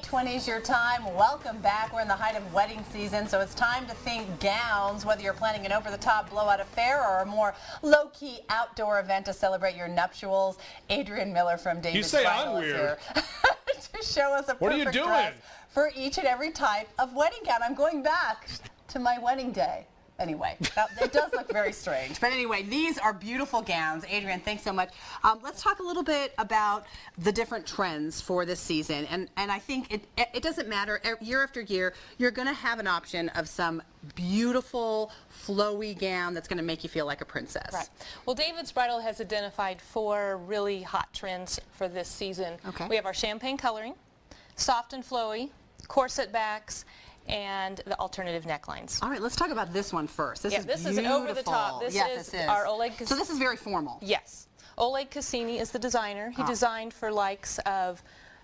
2020 is your time. Welcome back. We're in the height of wedding season, so it's time to think gowns, whether you're planning an over-the-top blowout affair or a more low-key outdoor event to celebrate your nuptials. Adrienne Miller from David's Bridal is here to show us a perfect dress for each and every type of wedding gown. I'm going back to my wedding day. Anyway, it does look very strange. But anyway, these are beautiful gowns. Adrienne, thanks so much. Let's talk a little bit about the different trends for this season. And I think it doesn't matter. Year after year, you're going to have an option of some beautiful, flowy gown that's going to make you feel like a princess. Right. Well, David's Bridal has identified 4 really hot trends for this season. Okay. We have our champagne coloring, soft and flowy, corset backs, and the alternative necklines. All right, let's talk about this one first. This is an over-the-top. This is our Oleg Cassini. So this is very formal. Yes. Oleg Cassini is the designer. He designed for likes of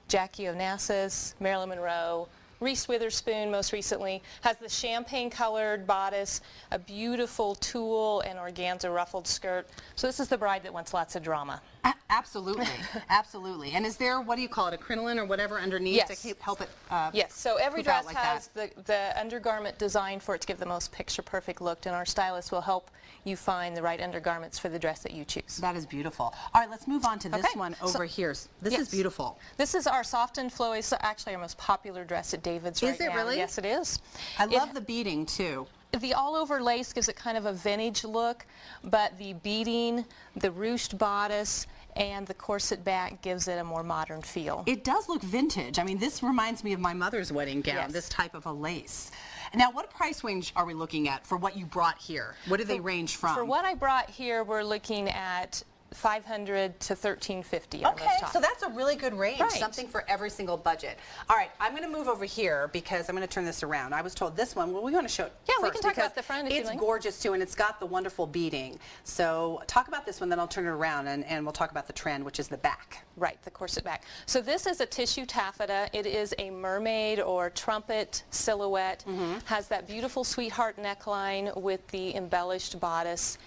Jackie Onassis, Marilyn Monroe, Reese Witherspoon most recently. Has the champagne-colored bodice, a beautiful tulle and organza ruffled skirt. So this is the bride that wants lots of drama. Absolutely, absolutely. And is there, what do you call it, a crinoline or whatever underneath to help it yes, so every dress like has the undergarment designed for it to give the most picture-perfect look, and our stylist will help you find the right undergarments for the dress that you choose. That is beautiful. All right, let's move on to this one over here. This is beautiful. This is our soft and flowy, so actually our most popular dress at David's right now. Is it really? Yes, it is. I love the beading, too. The all-over lace gives it kind of a vintage look, but the beading, the ruched bodice, and the corset back gives it a more modern feel. It does look vintage. I mean, this reminds me of my mother's wedding gown, this type of a lace. Now, what price range are we looking at for what you brought here? What do they range from? For what I brought here, we're looking at $500 to $1,350. Okay, so that's a really good range, something for every single budget. All right, I'm going to move over here because I'm going to turn this around. I was told this one, well, we want to show it first. We can talk about the front if you like. It's gorgeous too, and it's got the wonderful beading. So talk about this one, then I'll turn it around, and we'll talk about the trend, which is the back. Right, the corset back. So this is a tissue taffeta. It is a mermaid or trumpet silhouette. Has that beautiful sweetheart neckline with the embellished bodice.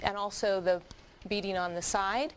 And also the beading on the side,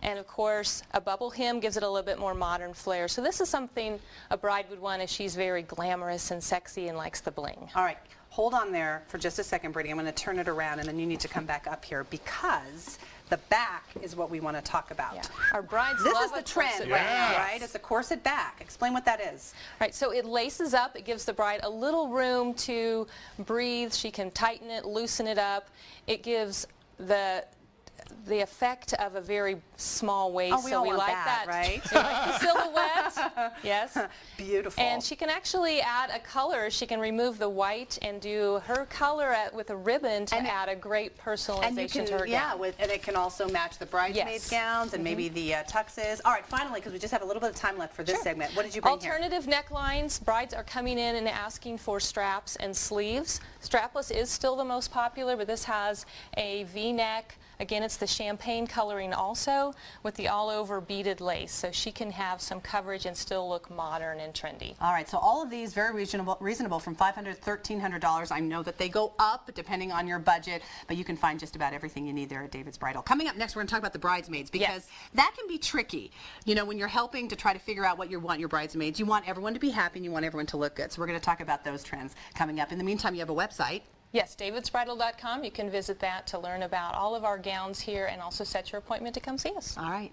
and of course a bubble hem gives it a little bit more modern flair. So this is something a bride would want if she's very glamorous and sexy and likes the bling. All right, hold on there for just a second, Brittany. I'm going to turn it around, and then you need to come back up here because the back is what we want to talk about. Yeah. Our brides this love is the trend right now, right? It's a corset back. Explain what that is. Right, so it laces up. It gives the bride a little room to breathe. She can tighten it, loosen it up. It gives the effect of a very small waist. Oh, we all want like that, right? We like the silhouette. Yes. Beautiful. And she can actually add a color. She can remove the white and do her color with a ribbon to add a great personalization to her gown. And it can also match the bridesmaids' gowns and maybe the tuxes. All right, finally, because we just have a little bit of time left for this segment, what did you bring here? Alternative necklines. Brides are coming in and asking for straps and sleeves. Strapless is still the most popular, but this has a V-neck. Again, it's the champagne coloring also with the all-over beaded lace, so she can have some coverage and still look modern and trendy. All right, so all of these very reasonable from $500 to $1,300. I know that they go up depending on your budget, but you can find just about everything you need there at David's Bridal. Coming up next, we're going to talk about the bridesmaids because that can be tricky. You know, when you're helping to try to figure out what you want your bridesmaids, you want everyone to be happy and you want everyone to look good. So we're going to talk about those trends coming up. In the meantime, you have a website. Yes, davidsbridal.com. You can visit that to learn about all of our gowns here and also set your appointment to come see us. All right.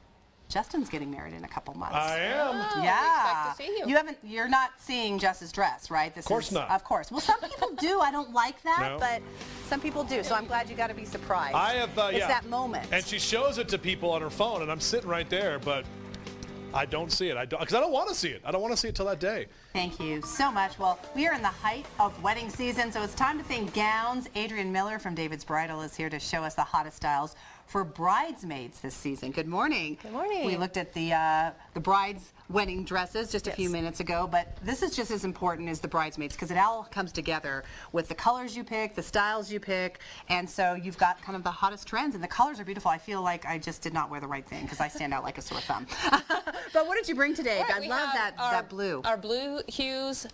Justin's getting married in a couple months. I am. Oh, yeah. we expect to see you. You're not seeing Jess's dress, right? Of course not. Of course. Well, some people do. I don't like that, but some people do. So I'm glad you got to be surprised. I have, it's that moment. And she shows it to people on her phone, and I'm sitting right there, but I don't see it. Because I don't want to see it. I don't want to see it till that day. Thank you so much. Well, we are in the height of wedding season, so it's time to think gowns. Adrienne Miller from David's Bridal is here to show us the hottest styles for bridesmaids this season. Good morning. Good morning. We looked at the brides' wedding dresses just a few minutes ago, but this is just as important as the bridesmaids because it all comes together with the colors you pick, the styles you pick, and so you've got kind of the hottest trends, and the colors are beautiful. I feel like I just did not wear the right thing because I stand out like a sore thumb. But what did you bring today? I love that blue. Our blue hues,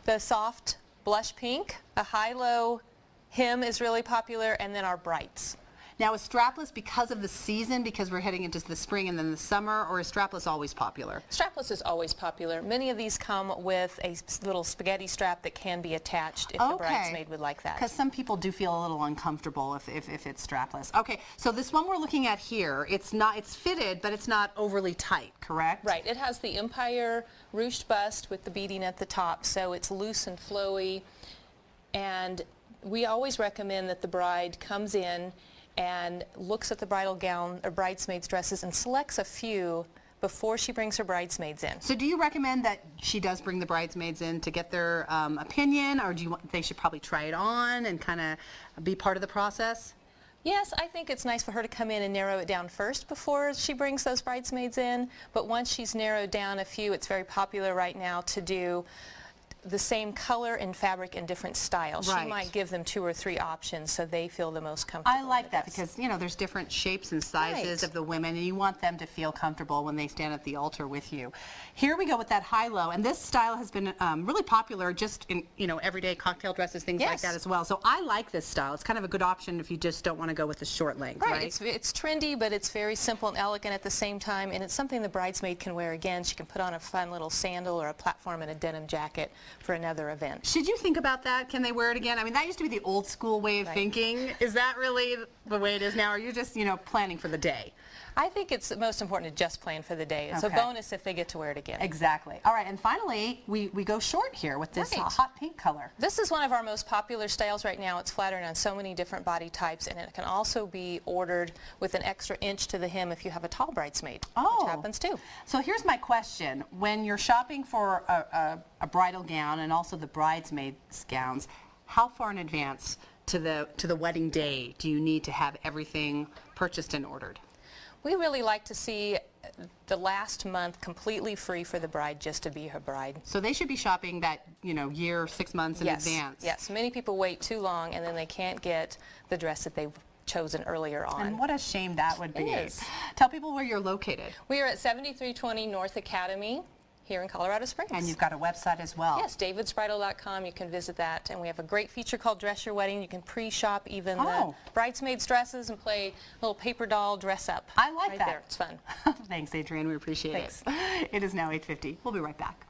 the soft blush pink, a high-low hem is really popular, and then our brights. Now, is strapless because of the season, because we're heading into the spring and then the summer, or is strapless always popular? Strapless is always popular. Many of these come with a little spaghetti strap that can be attached if the bridesmaid would like that. Because some people do feel a little uncomfortable if it's strapless. Okay, so this one we're looking at here, it's fitted, but it's not overly tight, correct? Right. It has the Empire ruched bust with the beading at the top, so it's loose and flowy. And we always recommend that the bride comes in and looks at the bridal gown or bridesmaids' dresses and selects a few before she brings her bridesmaids in. So do you recommend that she does bring the bridesmaids in to get their opinion, or do you want they should probably try it on and kind of be part of the process? Yes, I think it's nice for her to come in and narrow it down first before she brings those bridesmaids in. But once she's narrowed down a few, it's very popular right now to do the same color and fabric in different styles. Right. She might give them 2 or 3 options so they feel the most comfortable. I like with that this. because, you know, there's different shapes and sizes Right. of the women, and you want them to feel comfortable when they stand at the altar with you. Here we go with that high-low, and this style has been really popular just in, you know, everyday cocktail dresses, things like Yes. that as well. So I like this style. It's kind of a good option if you just don't want to go with the short length, right? It's trendy, but it's very simple and elegant at the same time, and it's something the bridesmaid can wear again. She can put on a fun little sandal or a platform and a denim jacket for another event. Should you think about that? Can they wear it again? I mean, that used to be the old school way of Right. thinking. Is that really the way it is now, or are you just, you know, planning for the day? I think it's most important to just plan for the day. It's Okay. a bonus if they get to wear it again. Exactly. All right, and finally, we go short here with this Right. hot pink color. This is one of our most popular styles right now. It's flattering on so many different body types, and it can also be ordered with an extra inch to the hem if you have a tall bridesmaid, which happens too. So here's my question. When you're shopping for a bridal gown and also the bridesmaids' gowns, how far in advance to the wedding day do you need to have everything purchased and ordered? We really like to see the last month completely free for the bride just to be her bride. So they should be shopping that, you know, year, 6 months in advance. Yes, many people wait too long and then they can't get the dress that they've chosen earlier on. And what a shame that would be. It is. Tell people where you're located. We are at 7320 North Academy here in Colorado Springs. And you've got a website as well. Yes, davidsbridal.com. You can visit that, and we have a great feature called Dress Your Wedding. You can pre-shop even Oh. the bridesmaids' dresses and play a little paper doll dress up. I like right that. there. It's fun. Thanks, Adrienne. We appreciate Thanks. it. It is now 8:50. We'll be right back.